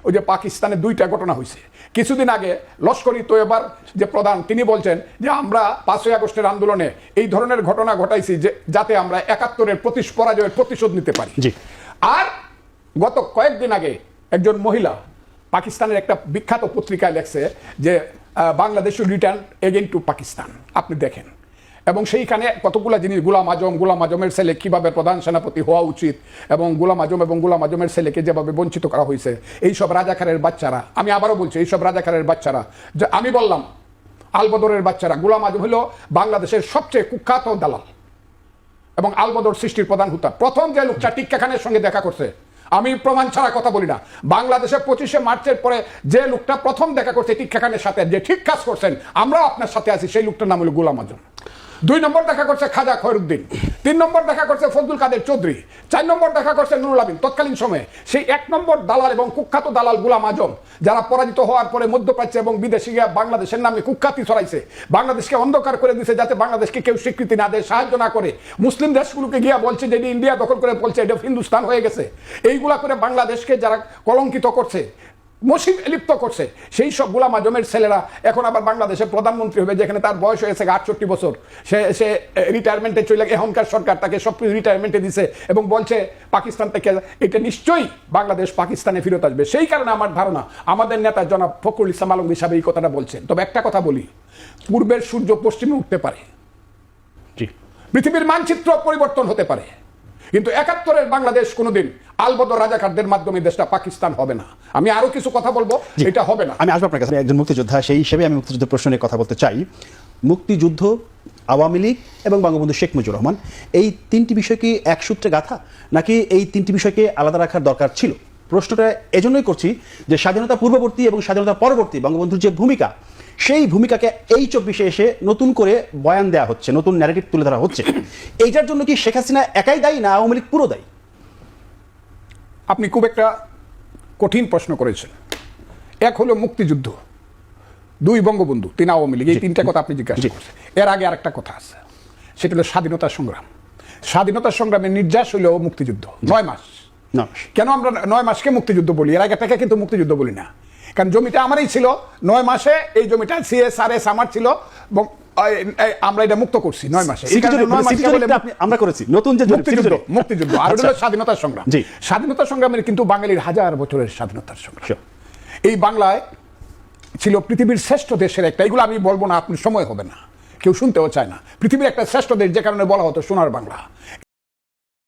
ওই যে পাকিস্তানে 2টা ঘটনা হয়েছে কিছুদিন আগে। লস্করি তৈয়বার যে প্রধান তিনি বলছেন যে আমরা 5ই আগস্টের আন্দোলনে এই ধরনের ঘটনা ঘটাইছি যে যাতে আমরা 71-এর পরাজয়ের প্রতিশোধ নিতে পারি। আর গত কয়েকদিন আগে একজন মহিলা পাকিস্তানের একটা বিখ্যাত পত্রিকায় লেখছে যে Bangladesh return again two Pakistan. আপনি দেখেন, এবং সেইখানে কতগুলো জিনিস, গোলাম আজমের ছেলে কিভাবে প্রধান সেনাপতি হওয়া উচিত, এবং গোলাম আজমের ছেলেকে যেভাবে বঞ্চিত করা হয়েছে, এইসব রাজাকারের বাচ্চারা, আমি আবারও বলছি এইসব রাজাকারের বাচ্চারা, যে আমি বললাম আলবদরের বাচ্চারা, গোলাম আজম হলো বাংলাদেশের সবচেয়ে কুখ্যাত দালাল এবং আলবদর সৃষ্টির প্রধান হুতা। প্রথম যে লোকটা টিক্কা খানের সঙ্গে দেখা করছে, আমি প্রমাণ ছাড়া কথা বলি না, বাংলাদেশে 25শে মার্চের পরে যে লোকটা প্রথম দেখা করছে টিক্কা খানের সাথে, যে ঠিক কাজ করছেন, আমরাও আপনার সাথে আছি, সেই লোকটার নাম হলো গোলাম আজম। 2 নম্বর দেখা করছে খাজা খয়রুদ্দিন, 3 নম্বর দেখা করছে ফজলুল কাদের চৌধুরী, 4 নম্বর দেখা করছে নুরুল আমিন। তৎকালীন সময়ে সেই 1 নম্বর দালাল এবং কুখ্যাত দালাল গোলাম আজম, যারা পরাজিত হওয়ার পরে মধ্যপ্রাচ্য এবং বিদেশে গিয়ে বাংলাদেশের নামে কুখ্যাতি ছড়াইছে, বাংলাদেশকে অন্ধকার করে দিয়েছে যাতে বাংলাদেশকে কেউ স্বীকৃতি না দেয়, সাহায্য না করে, মুসলিম দেশগুলোকে গিয়া বলছে যে ইন্ডিয়া দখল করে, বলছে এটা হিন্দুস্তান হয়ে গেছে, এইগুলা করে বাংলাদেশকে যারা কলঙ্কিত করছে, মসিব লিপ্ত করছে, সেই সব গোলাম আজমের ছেলেরা এখন আবার বাংলাদেশের প্রধানমন্ত্রী হবে, যেখানে তার বয়স হয়েছে 68 বছর, সে রিটায়ারমেন্টে চলে, এখনকার সরকার তাকে সব রিটায়ারমেন্টে দিছে এবং বলছে পাকিস্তান থেকে এটা নিশ্চয়ই বাংলাদেশ পাকিস্তানে ফেরত আসবে। সেই কারণে আমার ধারণা আমাদের নেতা জনাব ফখরুল ইসলাম আলমগীর সাহেব এই কথাটা বলছেন। তবে একটা কথা বলি, পূর্বের সূর্য পশ্চিমে উঠতে পারে, পৃথিবীর মানচিত্র পরিবর্তন হতে পারে, কিন্তু 71-এর বাংলাদেশ কোনোদিন আলবদর রাজাকারদের মাধ্যমে দেশটা পাকিস্তান হবে না। আমি আরো কিছু কথা বলবো, এটা হবে না। আমি আসবো আপনার কাছে, একজন মুক্তিযোদ্ধা সেই হিসেবে আমি মুক্তিযুদ্ধ প্রশ্ন নিয়ে কথা বলতে চাই। মুক্তিযুদ্ধ, আওয়ামী লীগ এবং বঙ্গবন্ধু শেখ মুজিবুর রহমান, এই 3টি বিষয় কি এক সূত্রে গাঁথা, নাকি এই 3টি বিষয়কে আলাদা রাখার দরকার ছিল? প্রশ্নটা এজন্যই করছি যে স্বাধীনতা পূর্ববর্তী এবং স্বাধীনতা পরবর্তী বঙ্গবন্ধুর যে ভূমিকা, সেই ভূমিকাকে এই 24-এ এসে নতুন করে বয়ান দেওয়া হচ্ছে, নতুন ন্যারেটিভ তুলে ধরা হচ্ছে। এইটার জন্য কি শেখ হাসিনা একাই দায়ী, না আওয়ামী লীগ পুরো দায়ী? আপনি খুব একটা কঠিন প্রশ্ন করেছেন। 1 হলো মুক্তিযুদ্ধ, 2 বঙ্গবন্ধু, 3 আওয়ামী লীগ, এই 3টা কথা আপনি জিজ্ঞাসা করছেন। এর আগে আরেকটা কথা আছে, সেটা হলো স্বাধীনতা সংগ্রাম। স্বাধীনতা সংগ্রামের নির্যাস হলো মুক্তিযুদ্ধ, 9 মাস। কেন আমরা 9 মাসকে মুক্তিযুদ্ধ বলি? এর আগে থেকে কিন্তু মুক্তিযুদ্ধ বলি না, কারণ জমিটা আমারই ছিল 9 মাসে, এই জমিটা সিএসআরএস আমার ছিল, আমরা এটা মুক্ত করছি 9 মাসে। আমরা করেছি নতুন যে মুক্তিযুদ্ধ, আর হলো স্বাধীনতা সংগ্রাম। স্বাধীনতা সংগ্রামের কিন্তু বাঙালির 1000 বছরের স্বাধীনতার সংগ্রাম। এই বাংলায় ছিল পৃথিবীর শ্রেষ্ঠ দেশের একটা, এগুলো আমি বলবো না, আপনি সময় হবে না, কেউ শুনতেও চায় না। পৃথিবীর একটা শ্রেষ্ঠ দেশ, যে কারণে বলা হতো সোনার বাংলা।